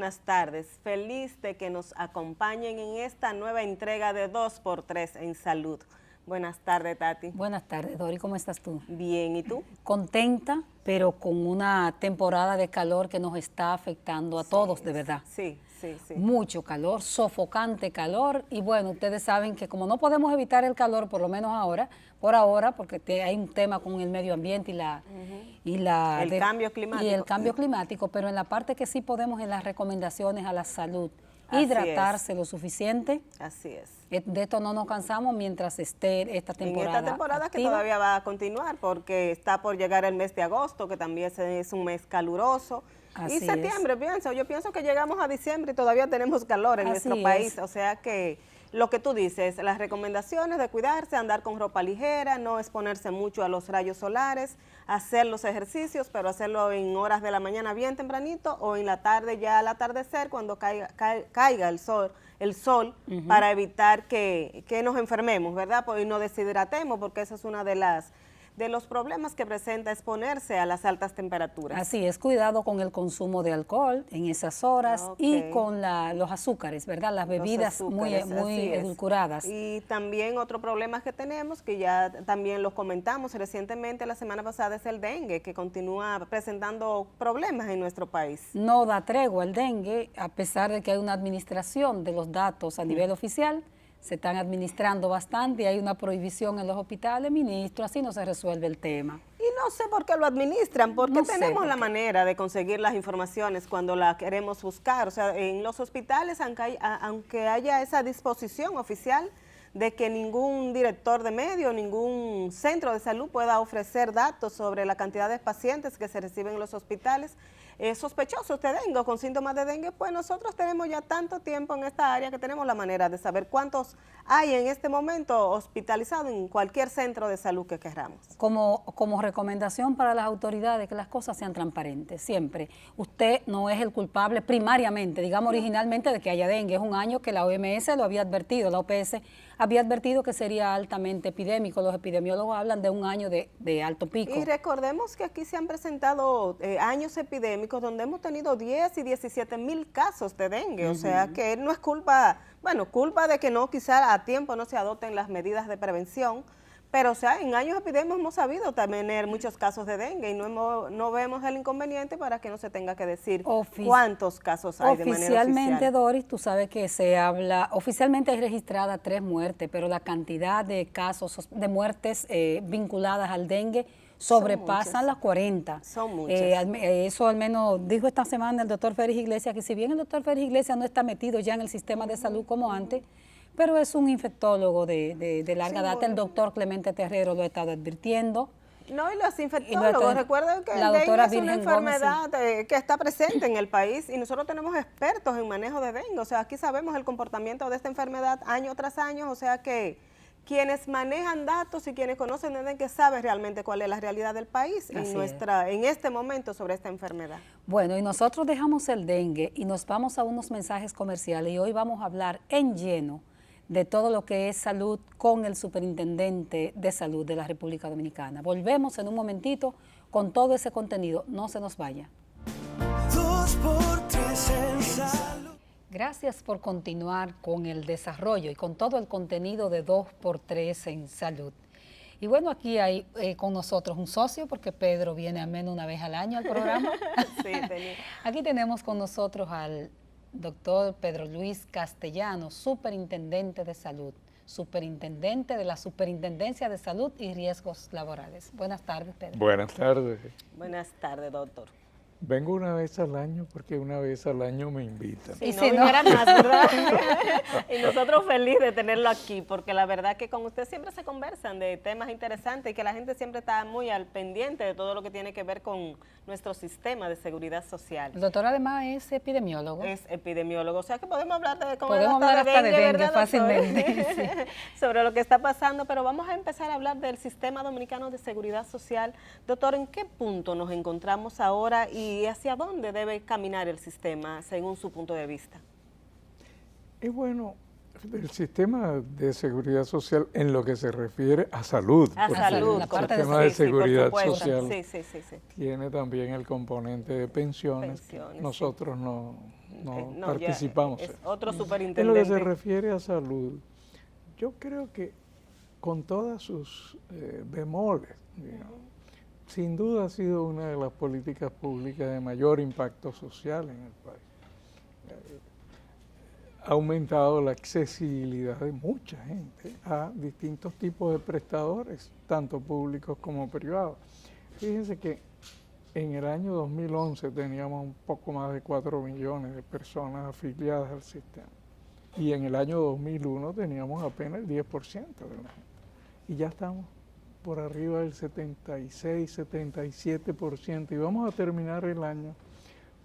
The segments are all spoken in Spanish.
buenas tardes. Feliz de que nos acompañen en esta nueva entrega de 2x3 en salud. Buenas tardes, Tati. Buenas tardes, Dori. ¿Cómo estás tú? Bien, ¿y tú? Contenta, pero con una temporada de calor que nos está afectando a todos, de verdad. Sí. Mucho calor, sofocante calor. Y bueno, ustedes saben que como no podemos evitar el calor, por lo menos por ahora, porque hay un tema con el medio ambiente el cambio climático. Y el cambio climático, pero en la parte que sí podemos, en las recomendaciones a la salud, Así hidratarse lo suficiente. Así es. De esto no nos cansamos mientras esté esta temporada. En esta temporada activa, que todavía va a continuar porque está por llegar el mes de agosto, que también es un mes caluroso. Así y septiembre, yo pienso que llegamos a diciembre y todavía tenemos calor en nuestro país. O sea que lo que tú dices, las recomendaciones de cuidarse, andar con ropa ligera, no exponerse mucho a los rayos solares, hacer los ejercicios, pero hacerlo en horas de la mañana bien tempranito o en la tarde ya al atardecer cuando caiga el sol, para evitar que nos enfermemos, ¿verdad? Y no deshidratemos, porque esa es una de los problemas que presenta exponerse a las altas temperaturas. Así es, cuidado con el consumo de alcohol en esas horas y con los azúcares, ¿verdad? Las bebidas muy edulcoradas. Y también otro problema que tenemos, que ya también lo comentamos recientemente la semana pasada, es el dengue, que continúa presentando problemas en nuestro país. No da tregua el dengue, a pesar de que hay una administración de los datos a nivel oficial. Se están administrando bastante y hay una prohibición en los hospitales, ministro, así no se resuelve el tema. Y no sé por qué lo administran, porque tenemos la manera de conseguir las informaciones cuando las queremos buscar. O sea, en los hospitales, aunque haya esa disposición oficial de que ningún director de medio, ningún centro de salud pueda ofrecer datos sobre la cantidad de pacientes que se reciben en los hospitales sospechosos de dengue o con síntomas de dengue, pues nosotros tenemos ya tanto tiempo en esta área que tenemos la manera de saber cuántos hay en este momento hospitalizados en cualquier centro de salud que queramos. Como recomendación para las autoridades, que las cosas sean transparentes, siempre. Usted no es el culpable primariamente, digamos originalmente, de que haya dengue. Es un año que la OMS lo había advertido, la OPS había advertido que sería altamente epidémico. Los epidemiólogos hablan de un año de alto pico. Y recordemos que aquí se han presentado años epidémicos donde hemos tenido 10 y 17 mil casos de dengue. O sea que no es culpa de que no quizá a tiempo no se adopten las medidas de prevención, pero o sea, en años epidémicos hemos sabido tener muchos casos de dengue y no vemos el inconveniente para que no se tenga que decir cuántos casos hay de manera oficial. Oficialmente, Doris, tú sabes que se habla, oficialmente hay registradas 3 muertes, pero la cantidad de casos, de muertes vinculadas al dengue sobrepasan las 40. Son muchas. Eso al menos dijo esta semana el doctor Félix Iglesias, que si bien el doctor Félix Iglesias no está metido ya en el sistema de salud como antes, pero es un infectólogo de larga data. El doctor Clemente Terrero lo ha estado advirtiendo. No, y los infectólogos, recuerden que el dengue es una enfermedad que está presente en el país y nosotros tenemos expertos en manejo de dengue. O sea, aquí sabemos el comportamiento de esta enfermedad año tras año, o sea que quienes manejan datos y quienes conocen de dengue saben realmente cuál es la realidad del país en este momento sobre esta enfermedad. Bueno, y nosotros dejamos el dengue y nos vamos a unos mensajes comerciales y hoy vamos a hablar en lleno de todo lo que es salud con el superintendente de salud de la República Dominicana. Volvemos en un momentito con todo ese contenido. No se nos vaya. 2x3 en salud. Gracias por continuar con el desarrollo y con todo el contenido de 2x3 en salud. Y bueno, aquí hay con nosotros un socio, porque Pedro viene al menos una vez al año al programa. Sí, aquí tenemos con nosotros al doctor Pedro Luis Castellano, superintendente de salud, superintendente de la Superintendencia de Salud y Riesgos Laborales. Buenas tardes, Pedro. Buenas tardes. Buenas tardes, doctor. Vengo una vez al año porque una vez al año me invitan. Y si no era más, ¿verdad? Y nosotros felices de tenerlo aquí, porque la verdad que con usted siempre se conversan de temas interesantes y que la gente siempre está muy al pendiente de todo lo que tiene que ver con nuestro sistema de seguridad social. El doctor además es epidemiólogo. Es epidemiólogo, o sea que podemos hablar de dengue, ¿verdad, fácilmente. Sí. Sobre lo que está pasando, pero vamos a empezar a hablar del sistema dominicano de seguridad social. Doctor, ¿en qué punto nos encontramos ahora y hacia dónde debe caminar el sistema según su punto de vista? Es bueno, el sistema de seguridad social en lo que se refiere a salud. A salud, el sistema de seguridad social sí. tiene también el componente de pensiones. Nosotros no participamos. Es otro En lo superintendente. que se refiere a salud, yo creo que con todas sus bemoles, digamos, sin duda ha sido una de las políticas públicas de mayor impacto social en el país. Ha aumentado la accesibilidad de mucha gente a distintos tipos de prestadores, tanto públicos como privados. Fíjense que en el año 2011 teníamos un poco más de 4 millones de personas afiliadas al sistema. Y en el año 2001 teníamos apenas el 10% de la gente. Y ya estamos por arriba del 76, 77%. Y vamos a terminar el año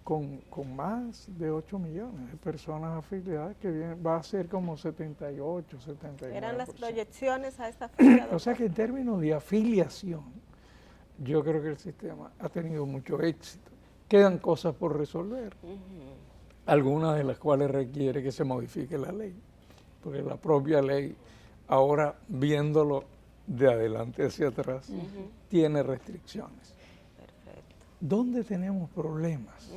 con más de 8 millones de personas afiliadas, que va a ser como 78, 79%. Eran las proyecciones a esta fecha. O sea que en términos de afiliación, yo creo que el sistema ha tenido mucho éxito. Quedan cosas por resolver, algunas de las cuales requiere que se modifique la ley, porque la propia ley, ahora viéndolo de adelante hacia atrás, tiene restricciones. ¿Dónde tenemos problemas?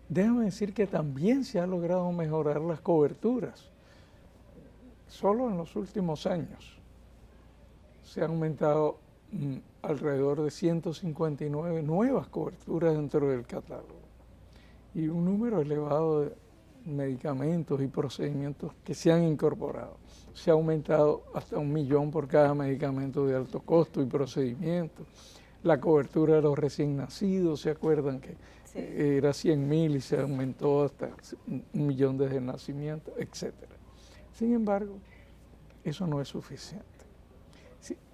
Déjame decir que también se ha logrado mejorar las coberturas. Solo en los últimos años se han aumentado alrededor de 159 nuevas coberturas dentro del catálogo y un número elevado de medicamentos y procedimientos que se han incorporado. Se ha aumentado hasta 1 millón por cada medicamento de alto costo y procedimiento. La cobertura de los recién nacidos, ¿se acuerdan que era 100.000 y se aumentó hasta 1 millón desde el nacimiento, etcétera? Sin embargo, eso no es suficiente.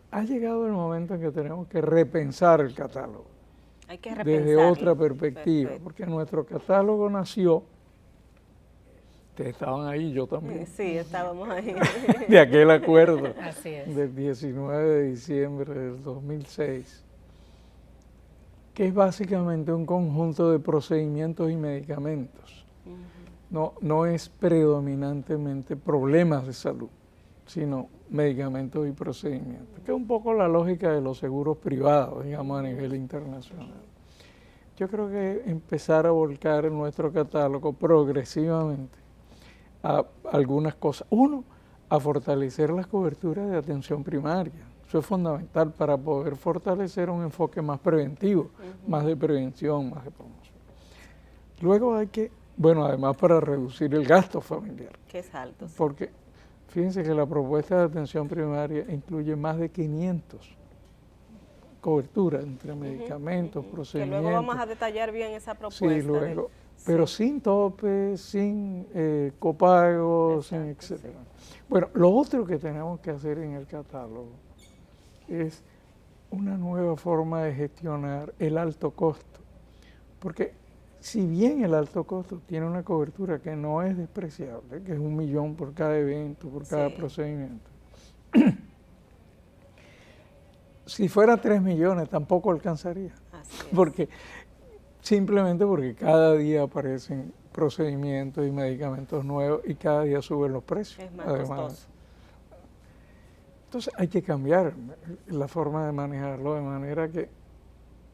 Ha llegado el momento en que tenemos que repensar el catálogo. Hay que desde otra perspectiva, porque nuestro catálogo nació, ustedes estaban ahí, yo también. Sí, estábamos ahí. De aquel acuerdo Así es. del 19 de diciembre del 2006, que es básicamente un conjunto de procedimientos y medicamentos. No es predominantemente problemas de salud, sino medicamentos y procedimientos, que es un poco la lógica de los seguros privados, digamos, a nivel internacional. Yo creo que empezar a volcar en nuestro catálogo progresivamente a algunas cosas. Uno, a fortalecer las coberturas de atención primaria. Eso es fundamental para poder fortalecer un enfoque más preventivo, más de prevención, más de promoción. Luego hay que, además para reducir el gasto familiar. Que es alto. Sí. Porque fíjense que la propuesta de atención primaria incluye más de 500 coberturas entre medicamentos, procedimientos. Que luego vamos a detallar bien esa propuesta. Sí, luego, pero sin topes, sin copagos, sin etcétera. Sí. Bueno, lo otro que tenemos que hacer en el catálogo es una nueva forma de gestionar el alto costo. Porque si bien el alto costo tiene una cobertura que no es despreciable, que es 1 millón por cada evento, por cada procedimiento, si fuera 3 millones tampoco alcanzaría. Porque simplemente porque cada día aparecen procedimientos y medicamentos nuevos y cada día suben los precios. Es más costoso. Entonces hay que cambiar la forma de manejarlo de manera que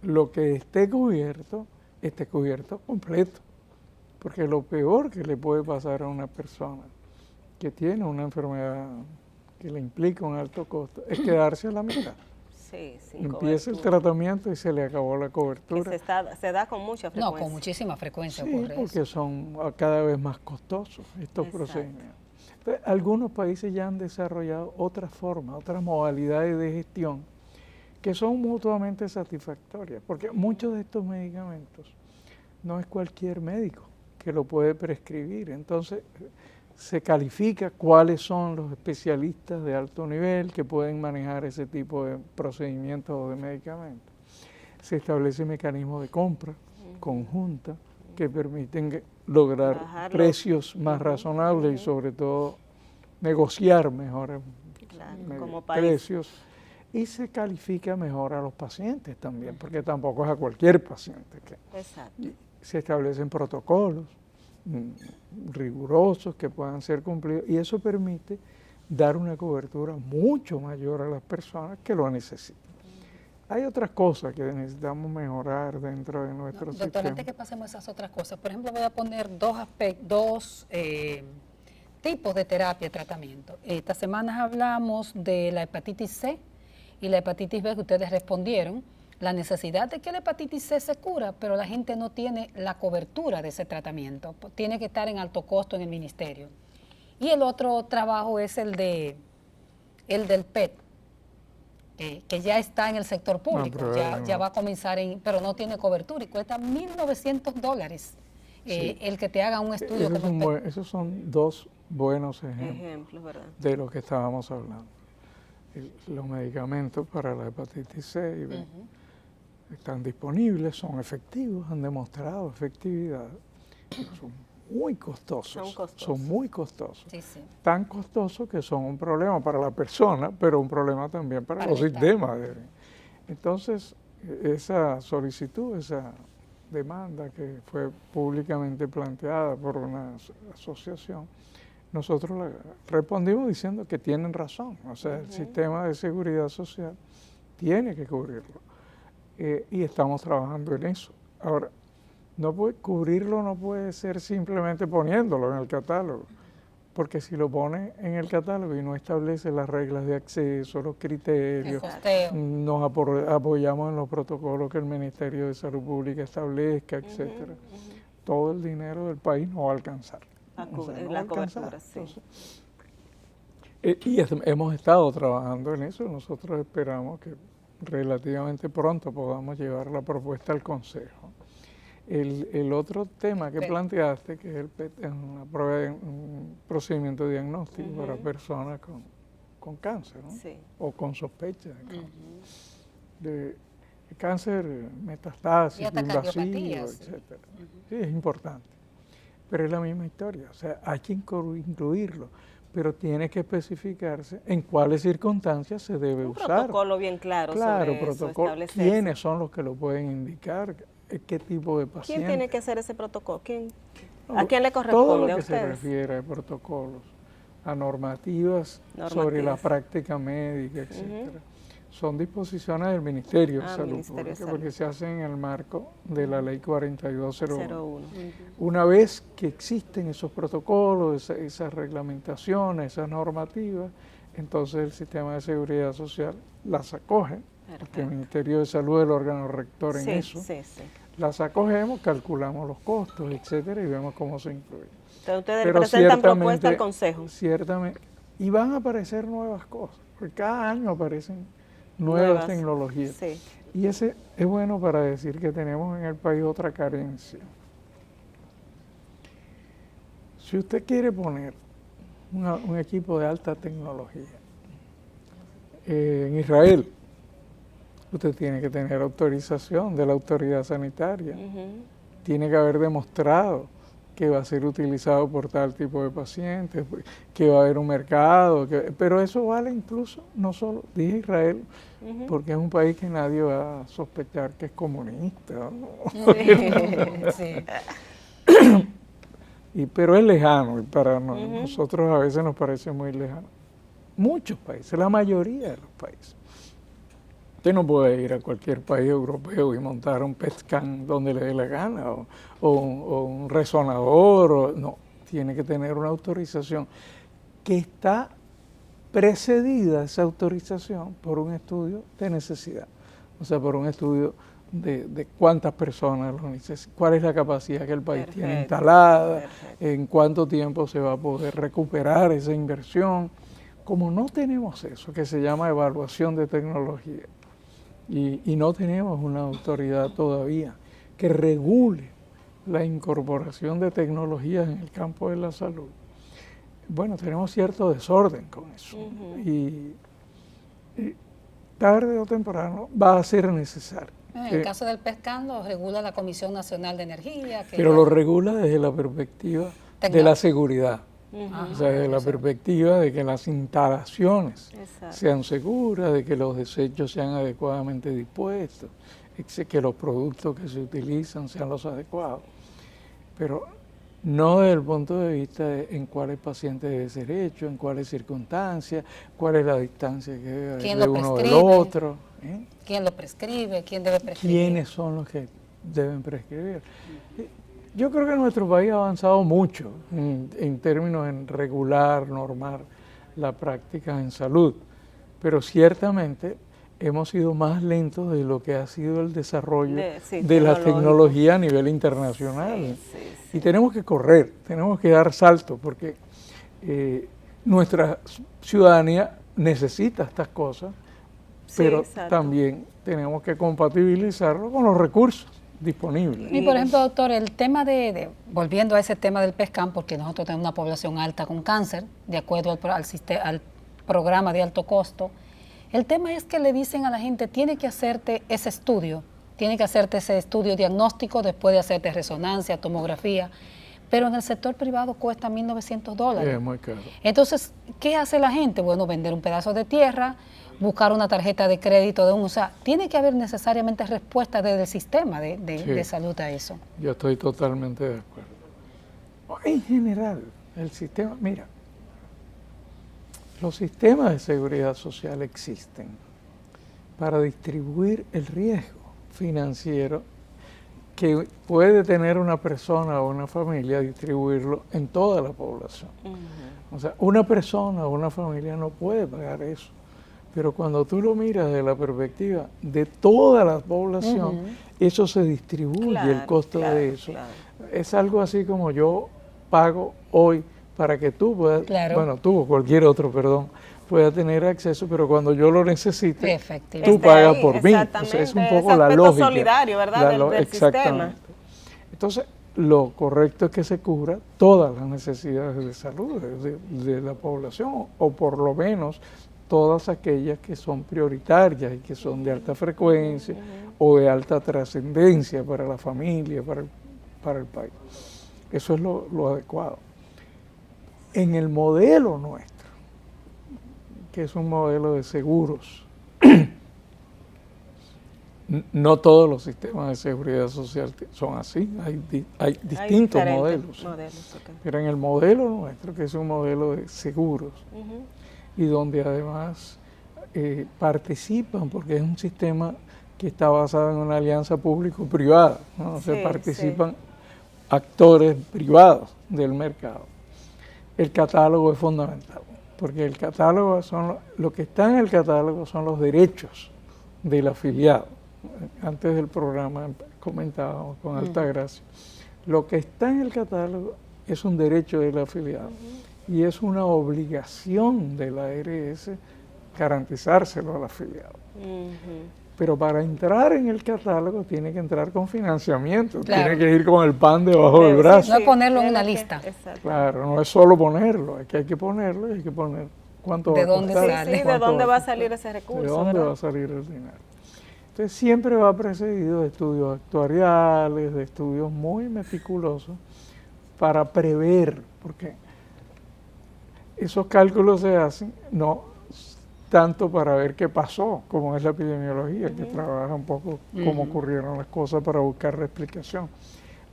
lo que esté cubierto completo. Porque lo peor que le puede pasar a una persona que tiene una enfermedad que le implica un alto costo es quedarse a la mitad. Sí, empieza el tratamiento y se le acabó la cobertura. Que se da con mucha frecuencia. No, con muchísima frecuencia sí, ocurre porque eso. son cada vez más costosos estos procedimientos. Entonces, algunos países ya han desarrollado otras formas, otras modalidades de gestión que son mutuamente satisfactorias, porque muchos de estos medicamentos no es cualquier médico que lo puede prescribir. Entonces, se califica cuáles son los especialistas de alto nivel que pueden manejar ese tipo de procedimientos o de medicamentos. Se establece mecanismos de compra conjunta que permiten lograr precios más razonables y sobre todo negociar mejores precios. Y se califica mejor a los pacientes también, porque tampoco es a cualquier paciente. Se establecen protocolos rigurosos que puedan ser cumplidos y eso permite dar una cobertura mucho mayor a las personas que lo necesitan. hay otras cosas que necesitamos mejorar dentro de nuestro Doctor, sistema. antes que pasemos a esas otras cosas, por ejemplo, voy a poner dos tipos de terapia y tratamiento. Esta semana hablamos de la hepatitis C y la hepatitis B, que ustedes respondieron, la necesidad de que la hepatitis C se cura, pero la gente no tiene la cobertura de ese tratamiento, tiene que estar en alto costo en el ministerio. Y el otro trabajo es el del PET, que ya está en el sector público, ya va a comenzar, pero no tiene cobertura y cuesta $1.900 el que te haga un estudio. Esos son dos buenos ejemplos ¿verdad? De lo que estábamos hablando. Los medicamentos para la hepatitis C y B están disponibles, son efectivos, han demostrado efectividad, son muy costosos, son muy costosos. Sí, sí. Tan costosos que son un problema para la persona, pero un problema también para los sistemas. Entonces, esa solicitud, esa demanda que fue públicamente planteada por una asociación, nosotros le respondimos diciendo que tienen razón, o sea, el sistema de seguridad social tiene que cubrirlo, y estamos trabajando en eso. Ahora, cubrirlo no puede ser simplemente poniéndolo en el catálogo, porque si lo pone en el catálogo y no establece las reglas de acceso, los criterios, nos apoyamos en los protocolos que el Ministerio de Salud Pública establezca, etcétera, todo el dinero del país no va a alcanzar. La cobertura, sí. Entonces, hemos estado trabajando en eso. Nosotros esperamos que relativamente pronto podamos llevar la propuesta al Consejo. El otro tema que planteaste, que es el PET, es un procedimiento de diagnóstico para personas con cáncer, ¿no? Sí. O con sospecha de cáncer. De cáncer metastásico, invasivo, etcétera. Sí, es importante. Pero es la misma historia, o sea, hay que incluirlo, pero tiene que especificarse en cuáles circunstancias se debe usar. Un protocolo bien claro sobre protocolo, eso, quiénes son los que lo pueden indicar, qué tipo de paciente. ¿Quién tiene que hacer ese protocolo? ¿A quién le corresponde? Todo lo que se refiere a protocolos, a normativas sobre la práctica médica, etcétera. Son disposiciones del Ministerio de Salud Pública, porque se hacen en el marco de la Ley 4201. Una vez que existen esos protocolos, esas reglamentaciones, esas normativas, entonces el sistema de seguridad social las acoge, porque el Ministerio de Salud es el órgano rector en eso. Las acogemos, calculamos los costos, etcétera, y vemos cómo se incluye. Entonces ustedes presentan propuesta al Consejo. Ciertamente. Y van a aparecer nuevas cosas, porque cada año aparecen nuevas tecnologías. Sí. Y ese es bueno para decir que tenemos en el país otra carencia. Si usted quiere poner un equipo de alta tecnología en Israel, usted tiene que tener autorización de la autoridad sanitaria. Tiene que haber demostrado que va a ser utilizado por tal tipo de pacientes, que va a haber un mercado, pero eso vale incluso, no solo, dije Israel, porque es un país que nadie va a sospechar que es comunista, ¿no? Pero es lejano, y para nosotros a veces nos parece muy lejano. Muchos países, la mayoría de los países. Usted no puede ir a cualquier país europeo y montar un PET scan donde le dé la gana, o un resonador, no, tiene que tener una autorización que está precedida, esa autorización, por un estudio de necesidad, o sea, por un estudio de cuántas personas lo necesitan, cuál es la capacidad que el país tiene instalada, en cuánto tiempo se va a poder recuperar esa inversión. Como no tenemos eso, que se llama evaluación de tecnología, y no tenemos una autoridad todavía que regule la incorporación de tecnologías en el campo de la salud, bueno, tenemos cierto desorden con eso. Y tarde o temprano va a ser necesario. En el caso del PET scan lo regula la Comisión Nacional de Energía. Pero lo regula desde la perspectiva de la seguridad. O sea, desde la perspectiva de que las instalaciones sean seguras, de que los desechos sean adecuadamente dispuestos, que los productos que se utilizan sean los adecuados. Pero no desde el punto de vista de en cuáles pacientes debe ser hecho, en cuáles circunstancias, cuál es la distancia que debe haber de uno del otro. ¿Quién lo prescribe? ¿Quién debe prescribir? ¿Quiénes son los que deben prescribir? Yo creo que nuestro país ha avanzado mucho en términos en regular, normar la práctica en salud, pero ciertamente hemos sido más lentos de lo que ha sido el desarrollo de la tecnología a nivel internacional. Y tenemos que correr, tenemos que dar saltos, porque nuestra ciudadanía necesita estas cosas, pero también tenemos que compatibilizarlo con los recursos disponibles. Y por ejemplo, doctor, el tema volviendo a ese tema del PESCAM, porque nosotros tenemos una población alta con cáncer, de acuerdo al programa de alto costo, el tema es que le dicen a la gente, tiene que hacerte ese estudio diagnóstico después de hacerte resonancia, tomografía, pero en el sector privado cuesta $1.900. Es muy caro. Entonces, ¿qué hace la gente? Bueno, vender un pedazo de tierra, buscar una tarjeta de crédito o sea, tiene que haber necesariamente respuesta desde el sistema de salud a eso. Yo estoy totalmente de acuerdo. En general, el sistema, mira, los sistemas de seguridad social existen para distribuir el riesgo financiero que puede tener una persona o una familia, distribuirlo en toda la población. O sea, una persona o una familia no puede pagar eso, pero cuando tú lo miras desde la perspectiva de toda la población, eso se distribuye, el costo de eso. Es algo así como yo pago hoy para que tú puedas, bueno, tú o cualquier otro, pueda tener acceso, pero cuando yo lo necesite, tú pagas por mí. Entonces, es un poco la lógica. Solidario, ¿verdad? Del sistema. Entonces, lo correcto es que se cubra todas las necesidades de salud de la población, o por lo menos todas aquellas que son prioritarias y que son de alta frecuencia o de alta trascendencia para la familia, para el país. Eso es lo adecuado. En el modelo nuestro, que es un modelo de seguros, no todos los sistemas de seguridad social son así, hay distintos modelos. Pero en el modelo nuestro, que es un modelo de seguros, y donde además participan, porque es un sistema que está basado en una alianza público-privada, ¿no? O sea, participan actores privados del mercado. El catálogo es fundamental, porque el catálogo lo que está en el catálogo son los derechos del afiliado. Antes del programa comentábamos con Altagracia. Lo que está en el catálogo es un derecho del afiliado y es una obligación de la ARS garantizárselo al afiliado. Pero para entrar en el catálogo tiene que entrar con financiamiento, tiene que ir con el pan debajo del brazo. No es ponerlo en una lista. Claro, no es solo ponerlo, es que hay que ponerlo y hay que poner cuánto va a costar. ¿De dónde va a salir ese recurso? ¿De dónde va a salir el dinero? Entonces siempre va precedido de estudios actuariales, de estudios muy meticulosos para prever, porque esos cálculos se hacen no tanto para ver qué pasó, como es la epidemiología, que trabaja un poco cómo ocurrieron las cosas para buscar la explicación.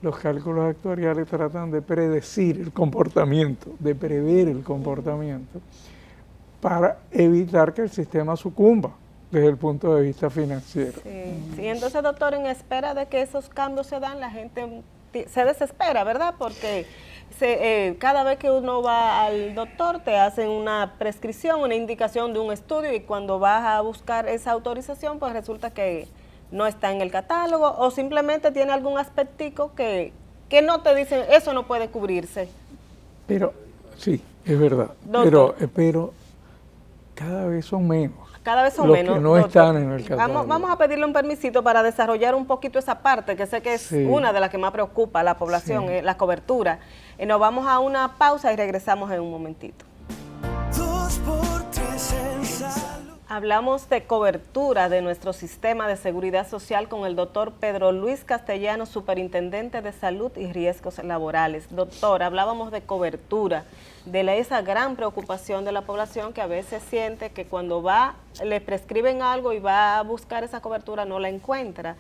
Los cálculos actuariales tratan de predecir el comportamiento, de prever el comportamiento, para evitar que el sistema sucumba desde el punto de vista financiero. Sí, entonces, doctor, en espera de que esos cambios se dan, la gente se desespera, ¿verdad? Porque cada vez que uno va al doctor te hacen una prescripción, una indicación de un estudio, y cuando vas a buscar esa autorización, pues resulta que no está en el catálogo, o simplemente tiene algún aspectico que no te dicen, eso no puede cubrirse. Pero, sí, es verdad, pero cada vez son menos. Cada vez son los menos. Que no están en el catálogo. Vamos a pedirle un permisito para desarrollar un poquito esa parte, que sé que es una de las que más preocupa a la población, la cobertura. Nos vamos a una pausa y regresamos en un momentito. 2x3 en salud. Hablamos de cobertura de nuestro sistema de seguridad social con el doctor Pedro Luis Castellano, superintendente de salud y riesgos laborales. Doctor, hablábamos de cobertura, de esa gran preocupación de la población que a veces siente que cuando le prescriben algo y va a buscar esa cobertura no la encuentra.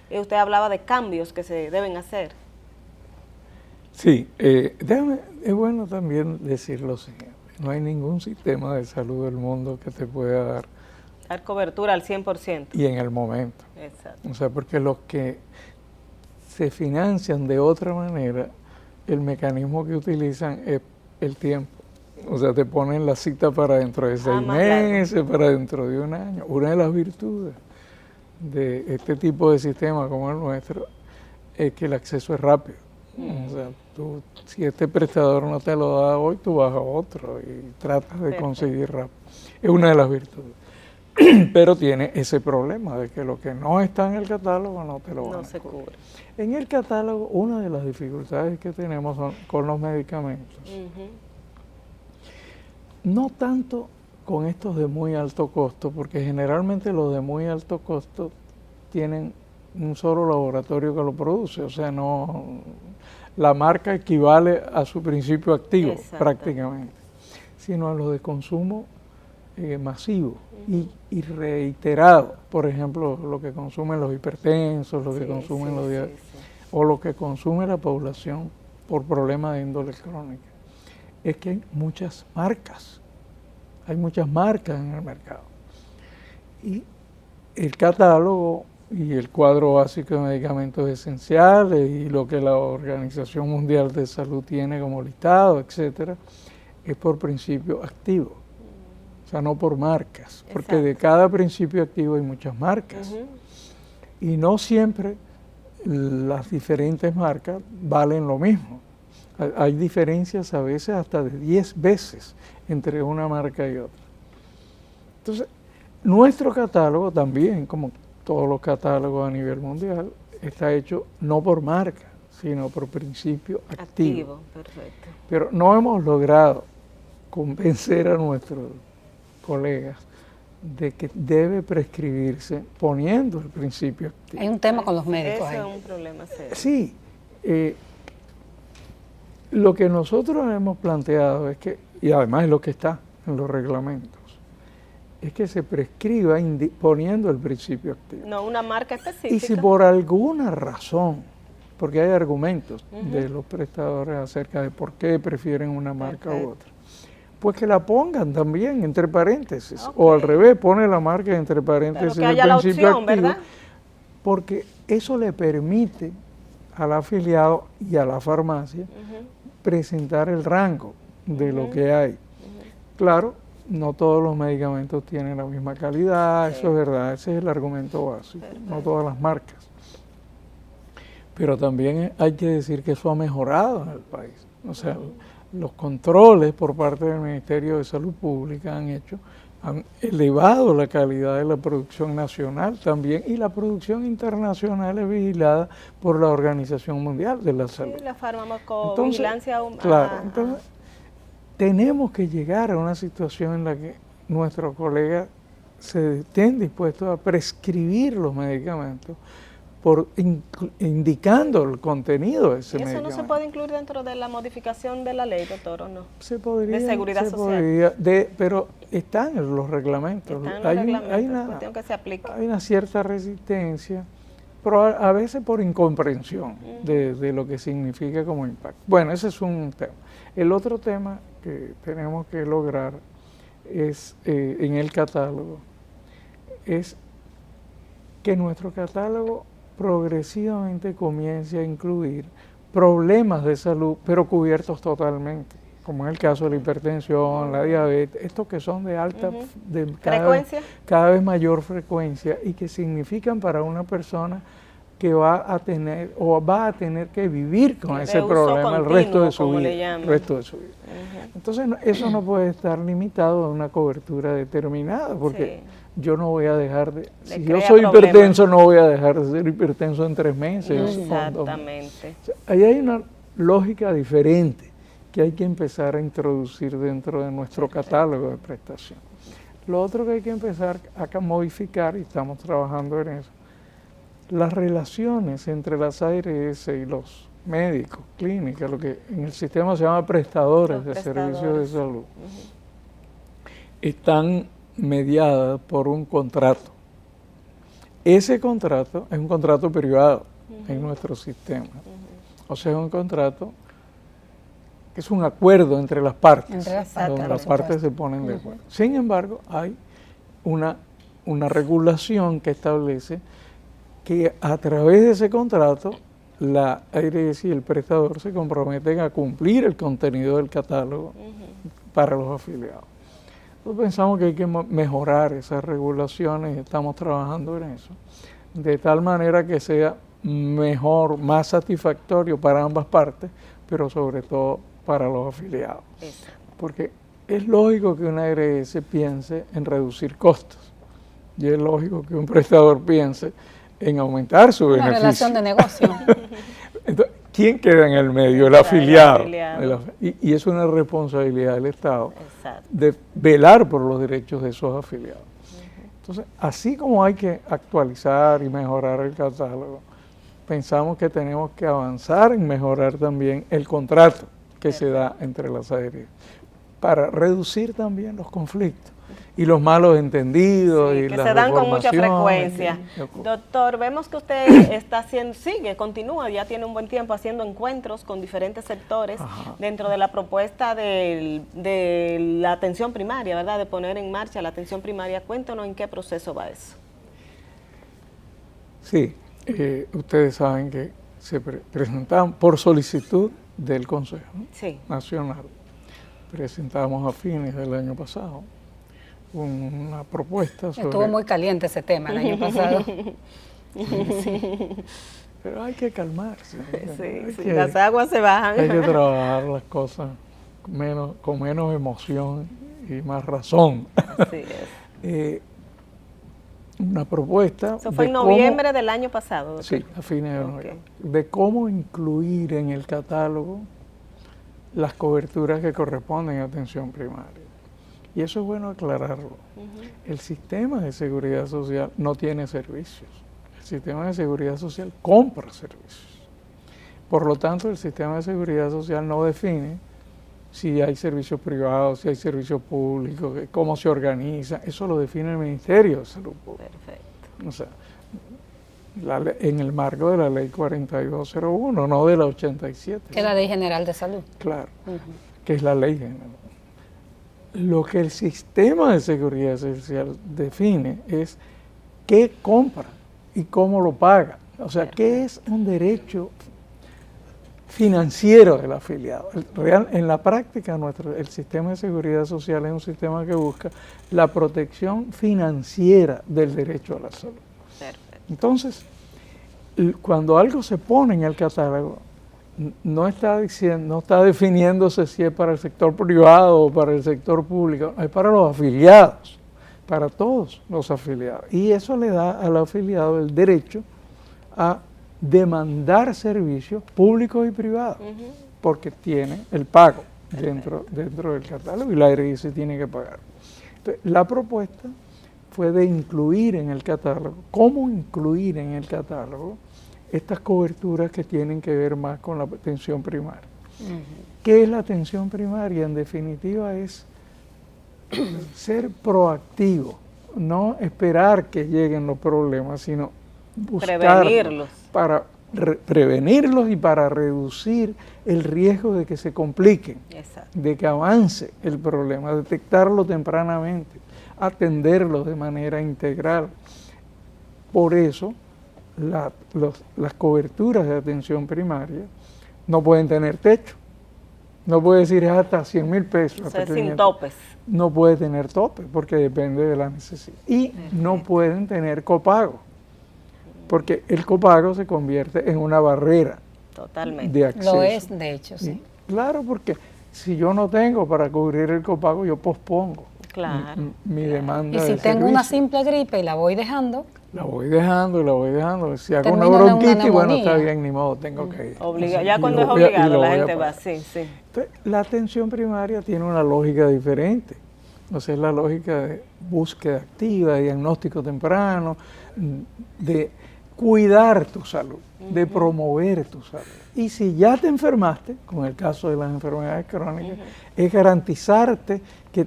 Usted hablaba de cambios que se deben hacer. Sí, es bueno también decir lo siguiente. No hay ningún sistema de salud del mundo que te pueda dar cobertura al 100%. Y en el momento. Exacto. O sea, porque los que se financian de otra manera, el mecanismo que utilizan es el tiempo. O sea, te ponen la cita para dentro de 6 meses, para dentro de un año. Una de las virtudes de este tipo de sistema como el nuestro es que el acceso es rápido. O sea, si este prestador no te lo da hoy, tú vas a otro y tratas de conseguir rápido. Es una de las virtudes. Pero tiene ese problema de que lo que no está en el catálogo no te lo van a se cubre. En el catálogo, una de las dificultades que tenemos son con los medicamentos. No tanto con estos de muy alto costo, porque generalmente los de muy alto costo tienen un solo laboratorio que lo produce, o sea, no, la marca equivale a su principio activo prácticamente, sino a los de consumo masivo y reiterado, por ejemplo, lo que consumen los hipertensos, lo que consumen los diabéticos, o lo que consume la población por problemas de índole crónica. Es que hay muchas marcas en el mercado. Y el catálogo y el cuadro básico de medicamentos esenciales y lo que la Organización Mundial de Salud tiene como listado, etcétera, es por principio activo. O sea, no por marcas, porque de cada principio activo hay muchas marcas. Y no siempre las diferentes marcas valen lo mismo. Hay diferencias a veces hasta de 10 veces entre una marca y otra. Entonces, nuestro catálogo también, como todos los catálogos a nivel mundial, está hecho no por marca, sino por principio activo. Perfecto. Pero no hemos logrado convencer a nuestros colegas de que debe prescribirse poniendo el principio activo. Hay un tema con los médicos ahí. Eso es un problema serio. Sí. Lo que nosotros hemos planteado es que, y además es lo que está en los reglamentos, es que se prescriba poniendo el principio activo. No una marca específica. Y si por alguna razón, porque hay argumentos de los prestadores acerca de por qué prefieren una marca u otra, pues que la pongan también entre paréntesis, o al revés, pone la marca entre paréntesis el principio activo, ¿verdad? Porque eso le permite al afiliado y a la farmacia presentar el rango de lo que hay. Claro, no todos los medicamentos tienen la misma calidad, eso es verdad, ese es el argumento básico, no todas las marcas. Pero también hay que decir que eso ha mejorado en el país. O sea, los controles por parte del Ministerio de Salud Pública han elevado la calidad de la producción nacional también, y la producción internacional es vigilada por la Organización Mundial de la Salud. Sí, la farmacovigilancia. Entonces, tenemos que llegar a una situación en la que nuestros colegas se estén dispuestos a prescribir los medicamentos indicando el contenido de ese medicamento. ¿Y eso no se puede incluir dentro de la modificación de la ley, doctor, o no? Se podría. De seguridad social. Podría, pero están en los reglamentos. Cuestión que se aplique. Hay una cierta resistencia, pero a veces por incomprensión de lo que significa como impacto. Bueno, ese es un tema. El otro tema que tenemos que lograr es, en el catálogo, es que nuestro catálogo progresivamente comience a incluir problemas de salud, pero cubiertos totalmente, como en el caso de la hipertensión, la diabetes, estos que son de alta, de cada vez mayor frecuencia, y que significan para una persona que va a tener que vivir con ese problema el resto de su vida. Entonces, eso no puede estar limitado a una cobertura determinada, porque yo no voy a dejar si yo soy hipertenso, no voy a dejar de ser hipertenso en 3 meses. Exactamente. O sea, ahí hay una lógica diferente que hay que empezar a introducir dentro de nuestro catálogo de prestación. Lo otro que hay que empezar a modificar, y estamos trabajando en eso, las relaciones entre las ARS y los médicos, clínicas, lo que en el sistema se llama prestadores de servicios de salud, están mediadas por un contrato. Ese contrato es un contrato privado en nuestro sistema. O sea, es un contrato es un acuerdo entre las partes, Entre las partes, donde por las partes se ponen de acuerdo. Sin embargo, hay una regulación que establece que a través de ese contrato la ARS y el prestador se comprometen a cumplir el contenido del catálogo para los afiliados. Nosotros pensamos que hay que mejorar esas regulaciones y estamos trabajando en eso, de tal manera que sea mejor, más satisfactorio para ambas partes, pero sobre todo para los afiliados. Eso. Porque es lógico que una ARS piense en reducir costos y es lógico que un prestador piense en aumentar su Una beneficio. relación de negocio. Entonces, ¿quién queda en el medio? El afiliado. Y es una responsabilidad del Estado de velar por los derechos de esos afiliados. Entonces, así como hay que actualizar y mejorar el catálogo, pensamos que tenemos que avanzar en mejorar también el contrato que se da entre las ARS para reducir también los conflictos y los malos entendidos y que las se dan con mucha frecuencia. Doctor, vemos que usted está haciendo, continúa, ya tiene un buen tiempo haciendo encuentros con diferentes sectores dentro de la propuesta de la atención primaria, ¿verdad? De poner en marcha la atención primaria. Cuéntanos en qué proceso va eso. Sí, ustedes saben que se presentaron por solicitud del Consejo Nacional. Presentamos a fines del año pasado una propuesta sobre... Estuvo muy caliente ese tema el año pasado. Pero hay que calmarse. Las aguas se bajan. Hay que trabajar las cosas con menos emoción y más razón. Así es. Una propuesta... Eso fue en noviembre del año pasado, doctor. Sí, a fines de noviembre. De cómo incluir en el catálogo las coberturas que corresponden a atención primaria. Y eso es bueno aclararlo. El sistema de seguridad social no tiene servicios. El sistema de seguridad social compra servicios. Por lo tanto, el sistema de seguridad social no define si hay servicios privados, si hay servicios públicos, cómo se organiza. Eso lo define el Ministerio de Salud Pública. Perfecto. O sea, en el marco de la Ley 4201, no de la 87. Que es la Ley General de Salud. Claro, que es la Ley General. Lo que el sistema de seguridad social define es qué compra y cómo lo paga. O sea, qué es un derecho financiero del afiliado. En la práctica, el sistema de seguridad social es un sistema que busca la protección financiera del derecho a la salud. Perfecto. Entonces, cuando algo se pone en el catálogo, no está definiéndose si es para el sector privado o para el sector público, es para los afiliados, para todos los afiliados. Y eso le da al afiliado el derecho a demandar servicios públicos y privados, porque tiene el pago dentro del catálogo y la ARS tiene que pagar. Entonces, la propuesta fue de incluir en el catálogo, cómo incluir en el catálogo estas coberturas que tienen que ver más con la atención primaria. ¿Qué es la atención primaria? En definitiva es ser proactivo, no esperar que lleguen los problemas, sino buscarlos para prevenirlos y para reducir el riesgo de que se compliquen, de que avance el problema, detectarlo tempranamente, atenderlo de manera integral. Por eso, las coberturas de atención primaria no pueden tener techo. No puede decir hasta 100,000 pesos. O sea, sin topes. No puede tener tope porque depende de la necesidad. Y no pueden tener copago, porque el copago se convierte en una barrera de acceso. Lo es, de hecho, sí. Claro, porque si yo no tengo para cubrir el copago, yo pospongo mi demanda. Y si tengo una simple gripe y la voy dejando. La voy dejando. Si hago una bronquitis, bueno, está bien, ni modo, tengo que ir. Ya cuando es obligado, la gente va, sí. Entonces, la atención primaria tiene una lógica diferente. O sea, es la lógica de búsqueda activa, de diagnóstico temprano, de cuidar tu salud, de promover tu salud. Y si ya te enfermaste, con el caso de las enfermedades crónicas, es garantizarte que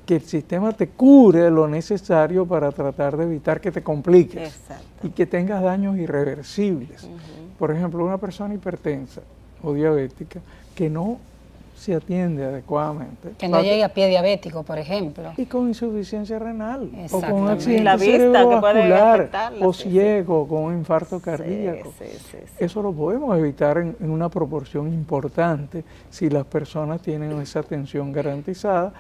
el sistema te cubre lo necesario para tratar de evitar que te compliques y que tengas daños irreversibles. Por ejemplo, una persona hipertensa o diabética que no se atiende adecuadamente. Que no llegue a pie diabético, por ejemplo. Y con insuficiencia renal, o con un Exactamente. accidente La vista, que puede cerebrovascular, afectarla, o sí, ciego, con un infarto cardíaco. Sí, sí, sí. Eso lo podemos evitar en una proporción importante si las personas tienen esa atención garantizada,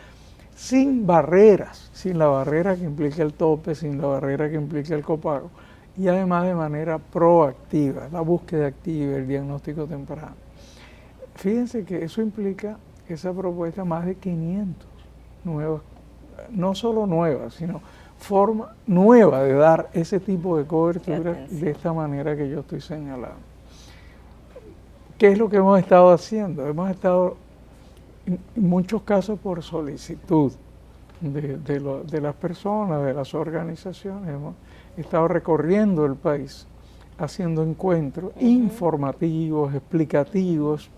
sin barreras, sin la barrera que implica el tope, sin la barrera que implica el copago, y además de manera proactiva, la búsqueda activa, el diagnóstico temprano. Fíjense que eso implica, esa propuesta, más de 500 nuevas, no solo nuevas, sino forma nueva de dar ese tipo de cobertura de esta manera que yo estoy señalando. ¿Qué es lo que hemos estado haciendo? Hemos estado, en muchos casos, por solicitud de las personas, de las organizaciones, hemos estado recorriendo el país, haciendo encuentros informativos, explicativos,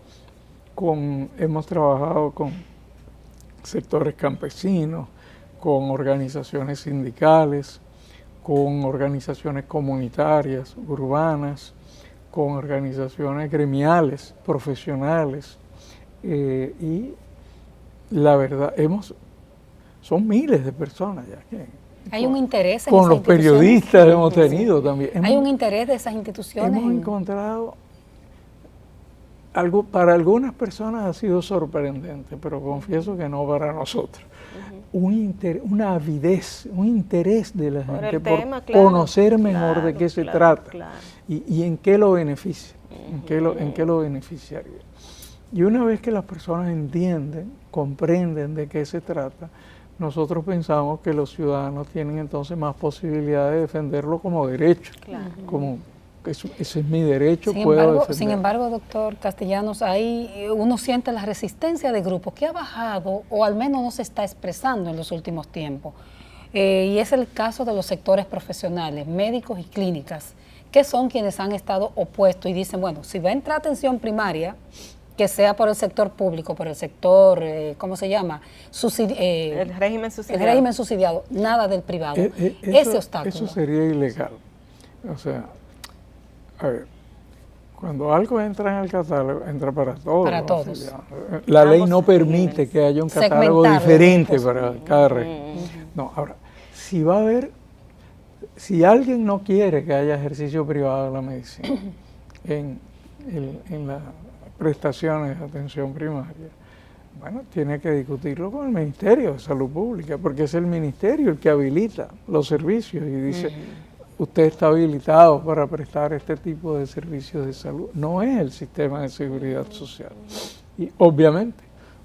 hemos trabajado con sectores campesinos, con organizaciones sindicales, con organizaciones comunitarias, urbanas, con organizaciones gremiales, profesionales, y la verdad, son miles de personas ya que Hay un interés en con esas los instituciones. periodistas hemos tenido también. Hay un interés de esas instituciones. Hemos encontrado algo, para algunas personas ha sido sorprendente, pero confieso que no para nosotros. Una avidez, un interés de la gente por conocer mejor de qué se trata y en qué lo beneficia, en qué lo beneficiaría. Y una vez que las personas entienden, comprenden de qué se trata, nosotros pensamos que los ciudadanos tienen entonces más posibilidades de defenderlo como derecho, como ese es mi derecho, Sin embargo, doctor Castellanos, ahí uno siente la resistencia de grupos que ha bajado o al menos no se está expresando en los últimos tiempos. Y es el caso de los sectores profesionales, médicos y clínicas, que son quienes han estado opuestos y dicen, bueno, si va a entrar atención primaria, que sea por el sector público, por el sector, ¿cómo se llama? El régimen subsidiado. El régimen subsidiado, nada del privado. Ese obstáculo. Eso sería ilegal. O sea, a ver, cuando algo entra en el catálogo, entra para todos. Para todos. La ley no permite que haya un catálogo diferente para cada régimen. No, ahora, si alguien no quiere que haya ejercicio privado de la medicina en las prestaciones de atención primaria, bueno, tiene que discutirlo con el Ministerio de Salud Pública, porque es el Ministerio el que habilita los servicios y dice, usted está habilitado para prestar este tipo de servicios de salud. No es el sistema de seguridad social. Y obviamente,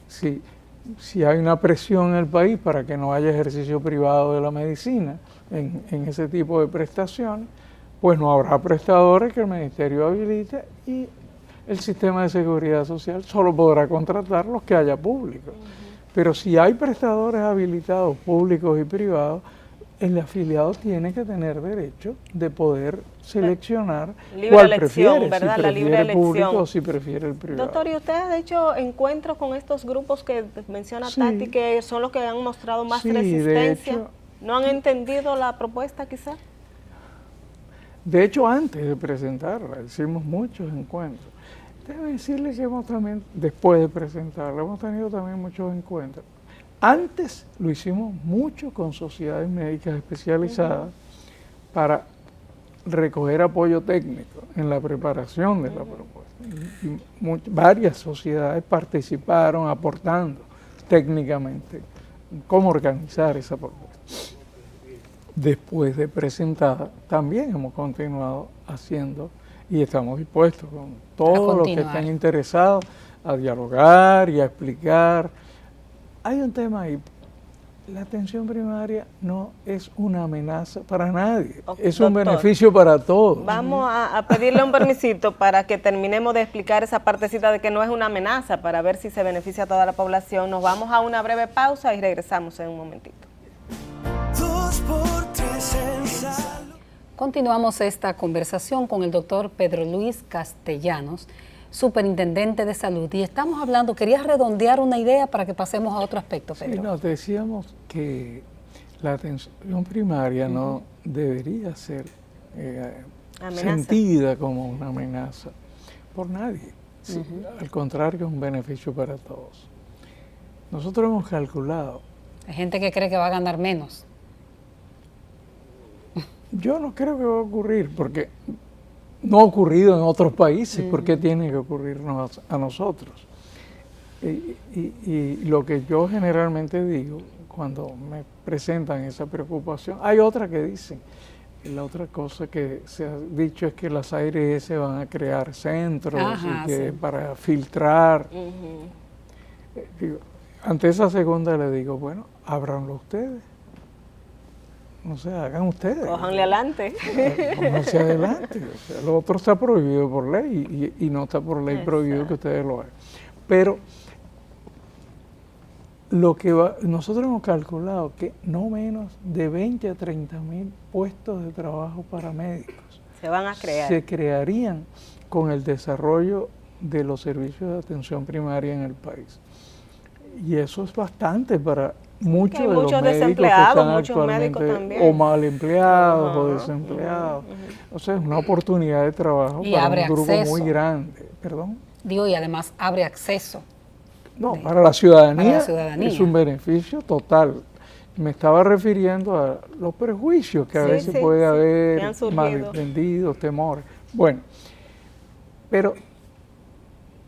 si hay una presión en el país para que no haya ejercicio privado de la medicina en ese tipo de prestaciones, pues no habrá prestadores que el Ministerio habilite y el sistema de seguridad social solo podrá contratar los que haya públicos. Pero si hay prestadores habilitados, públicos y privados, el afiliado tiene que tener derecho de poder seleccionar cuál prefiere, ¿verdad? Si la libre prefiere el público elección. o si prefiere el privado. Doctor, ¿y usted ha hecho encuentros con estos grupos que menciona Tati, que son los que han mostrado más resistencia? De hecho, ¿no han entendido la propuesta quizás? De hecho, antes de presentarla, hicimos muchos encuentros. Debo decirles que hemos también, después de presentarla, hemos tenido también muchos encuentros. Antes lo hicimos mucho con sociedades médicas especializadas para recoger apoyo técnico en la preparación de la propuesta. Y varias sociedades participaron aportando técnicamente cómo organizar esa propuesta. Después de presentada, también hemos continuado haciendo y estamos dispuestos con todos los que estén interesados a dialogar y a explicar. Hay un tema ahí. La atención primaria no es una amenaza para nadie, es un beneficio para todos. Vamos a pedirle un permisito para que terminemos de explicar esa partecita de que no es una amenaza, para ver si se beneficia a toda la población. Nos vamos a una breve pausa y regresamos en un momentito. Continuamos esta conversación con el doctor Pedro Luis Castellanos, superintendente de salud, y estamos hablando, quería redondear una idea para que pasemos a otro aspecto, Pedro. Sí, nos decíamos que la atención primaria no debería ser sentida como una amenaza por nadie. Sí, al contrario, es un beneficio para todos. Nosotros hemos calculado. Hay gente que cree que va a ganar menos. Yo no creo que va a ocurrir, porque no ha ocurrido en otros países. ¿Por qué tiene que ocurrirnos a nosotros? Y lo que yo generalmente digo, cuando me presentan esa preocupación, hay otra que dicen, la otra cosa que se ha dicho es que las ARS van a crear centros y que para filtrar. Ante esa segunda le digo, bueno, ábranlo ustedes. No sé, hagan ustedes. Cójanle adelante. Cójanse adelante. O sea, lo otro está prohibido por ley y no está por ley prohibido que ustedes lo hagan. Pero nosotros hemos calculado que no menos de 20 a 30 mil puestos de trabajo para médicos se van a crear. Se crearían con el desarrollo de los servicios de atención primaria en el país. Y eso es bastante para muchos de los médicos que están actualmente o mal empleados o desempleados. O sea, es una oportunidad de trabajo para un grupo muy grande. ¿Perdón? Digo, y además abre acceso. No, para la ciudadanía es un beneficio total. Me estaba refiriendo a los prejuicios que a veces puede haber, malentendidos, temores. Bueno, pero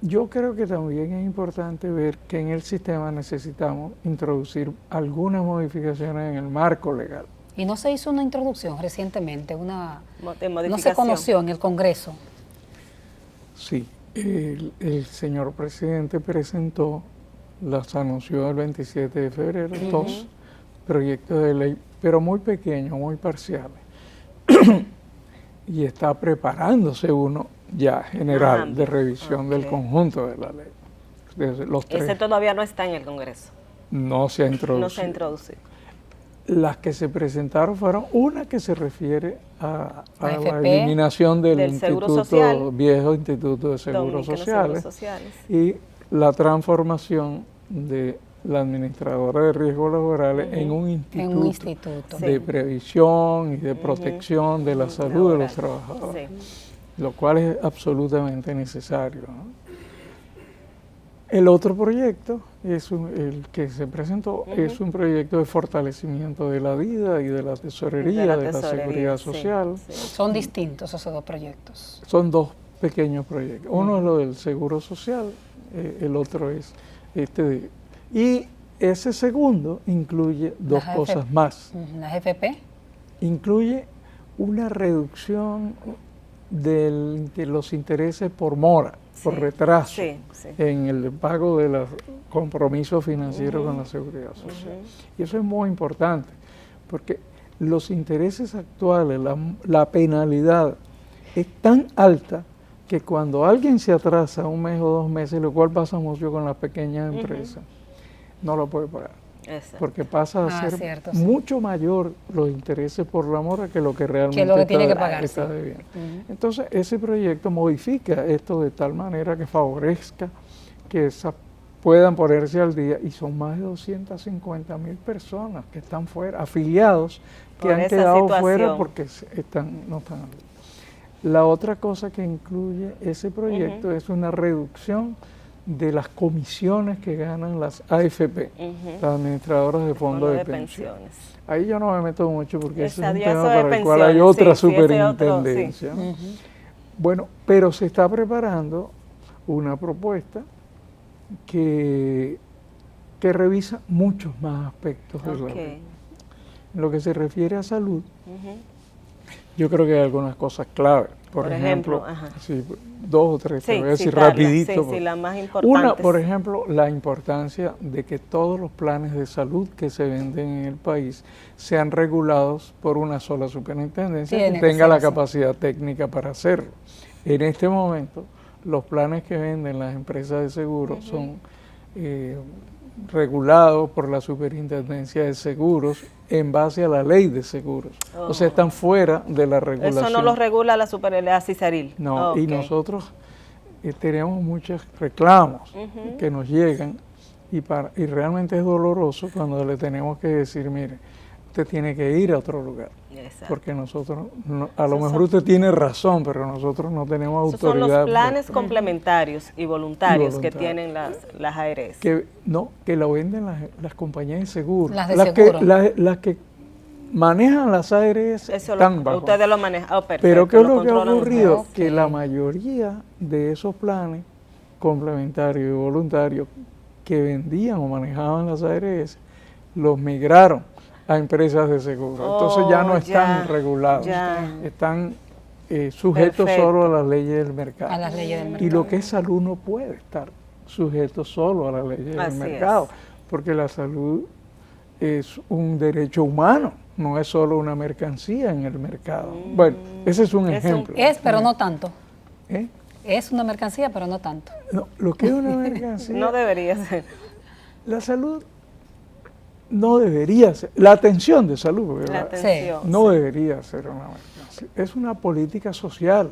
yo creo que también es importante ver que en el sistema necesitamos introducir algunas modificaciones en el marco legal. ¿Y no se hizo una introducción recientemente? No se conoció en el Congreso. Sí. El señor presidente presentó, las anunció el 27 de febrero, dos proyectos de ley, pero muy pequeños, muy parciales. Y está preparándose uno ya general de revisión del conjunto de la ley. Ese todavía no está en el Congreso. No se ha introducido. No se ha introducido. Las que se presentaron fueron una que se refiere a la eliminación del instituto, viejo Instituto de Seguros Sociales y la transformación de la Administradora de Riesgos Laborales en un instituto de previsión y de protección de la salud de los trabajadores, lo cual es absolutamente necesario, ¿no? El otro proyecto, el que se presentó, es un proyecto de fortalecimiento de la vida y de la tesorería, de la seguridad social. Son distintos esos dos proyectos. Son dos pequeños proyectos. Uno es lo del seguro social, el otro es este. Y ese segundo incluye dos cosas más. ¿La AFP? Incluye una reducción de los intereses por mora, por retraso en el pago de los compromisos financieros con la seguridad social. Y eso es muy importante, porque los intereses actuales, la penalidad es tan alta que cuando alguien se atrasa un mes o 2 meses, lo cual pasa mucho con las pequeñas empresas, no lo puede pagar. Exacto. Porque pasa a ser mucho mayor los intereses por la mora que lo que realmente tiene que pagar, está debiendo. Entonces, ese proyecto modifica esto de tal manera que favorezca que puedan ponerse al día, y son más de 250.000 personas que están fuera, afiliados, que han quedado fuera porque no están al día. La otra cosa que incluye ese proyecto es una reducción de las comisiones que ganan las AFP, las administradoras de fondos de pensiones. Ahí yo no me meto mucho porque ese es un tema para el cual hay otra superintendencia. Bueno, pero se está preparando una propuesta que revisa muchos más aspectos de la ley. En lo que se refiere a salud, yo creo que hay algunas cosas claves. Por ejemplo, 2 o 3, te voy a decir rapidito. La más importante. Una, por ejemplo, la importancia de que todos los planes de salud que se venden en el país sean regulados por una sola superintendencia que tenga la capacidad técnica para hacerlo. En este momento, los planes que venden las empresas de seguros son regulados por la Superintendencia de Seguros en base a la ley de seguros. O sea, están fuera de la regulación. Eso no lo regula la CISARIL. No, y nosotros tenemos muchos reclamos que nos llegan y realmente es doloroso cuando le tenemos que decir, mire, usted tiene que ir a otro lugar. Exacto. Porque nosotros, a lo mejor usted tiene razón, pero nosotros no tenemos Esos son autoridad. los planes complementarios y voluntarios que tienen las ARS. Que la venden las compañías de seguro. Las de seguro. Las que manejan las ARS están bajo. Ustedes lo manejan. Oh, perfecto, pero ¿qué es lo que ha controlan ocurrido? ustedes. Que la mayoría de esos planes complementarios y voluntarios que vendían o manejaban las ARS, los migraron a empresas de seguro. Entonces ya no están regulados, están sujetos solo a las leyes del mercado. A las leyes del mercado. Y lo que es salud no puede estar sujeto solo a las leyes del mercado, porque la salud es un derecho humano, no es solo una mercancía en el mercado. Bueno, ese es un ejemplo. Pero no tanto. ¿Eh? Es una mercancía, pero no tanto. No, lo que es una mercancía... No debería ser. La salud no debería ser... La atención de salud, ¿verdad? La atención, no debería ser una mercancía. Es una política social.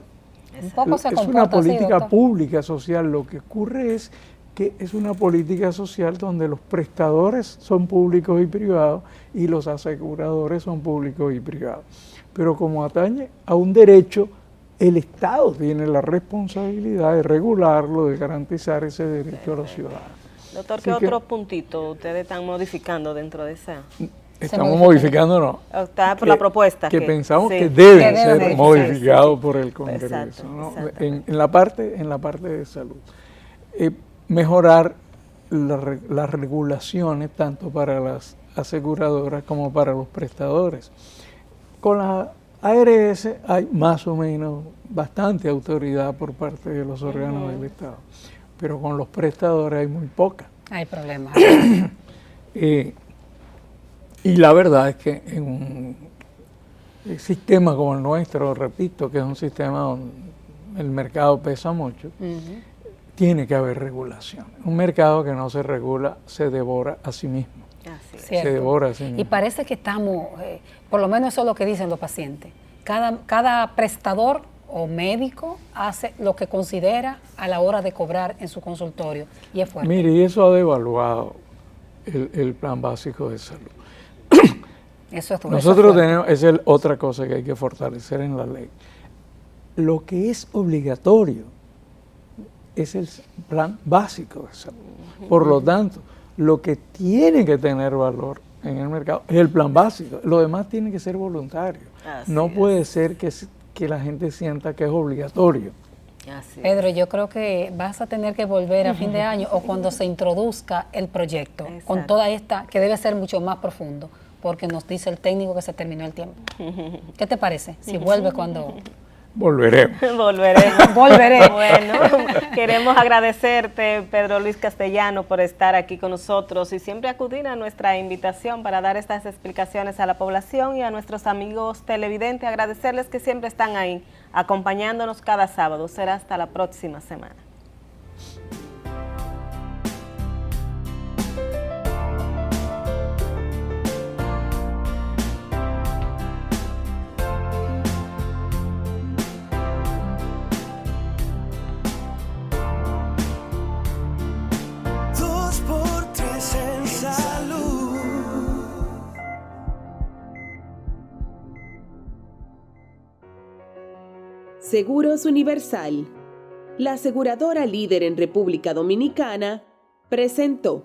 Un poco se es comporta una así, política doctor. pública social. Lo que ocurre es que es una política social donde los prestadores son públicos y privados y los aseguradores son públicos y privados. Pero como atañe a un derecho, el Estado tiene la responsabilidad de regularlo, de garantizar ese derecho a los ciudadanos. Doctor, ¿qué otros puntitos ustedes están modificando dentro de esa? Estamos modificando, no. Está por la propuesta. Que pensamos sí, que deben ser modificarse, modificados sí. por el Congreso, Exacto, ¿no? exactamente. En la parte de salud. Mejorar las regulaciones tanto para las aseguradoras como para los prestadores. Con la ARS hay más o menos bastante autoridad por parte de los órganos del Estado, pero con los prestadores hay muy poca. Hay problemas. Y la verdad es que en un sistema como el nuestro, repito, que es un sistema donde el mercado pesa mucho, tiene que haber regulación. Un mercado que no se regula se devora a sí mismo. Cierto. Se devora a sí mismo. Y parece que estamos, por lo menos eso es lo que dicen los pacientes, cada prestador o médico hace lo que considera a la hora de cobrar en su consultorio, y es fuerte. Mire, y eso ha devaluado el plan básico de salud. Nosotros tenemos, esa es otra cosa que hay que fortalecer en la ley. Lo que es obligatorio es el plan básico de salud. Por lo tanto, lo que tiene que tener valor en el mercado es el plan básico. Lo demás tiene que ser voluntario. No puede ser que la gente sienta que es obligatorio. Pedro, yo creo que vas a tener que volver a fin de año o cuando se introduzca el proyecto, con toda esta, que debe ser mucho más profundo, porque nos dice el técnico que se terminó el tiempo. ¿Qué te parece? Si vuelve cuando... Volveremos. Volveremos. Bueno, queremos agradecerte, Pedro Luis Castellano, por estar aquí con nosotros y siempre acudir a nuestra invitación para dar estas explicaciones a la población y a nuestros amigos televidentes. Agradecerles que siempre están ahí, acompañándonos cada sábado. Será hasta la próxima semana. Seguros Universal, la aseguradora líder en República Dominicana, presentó.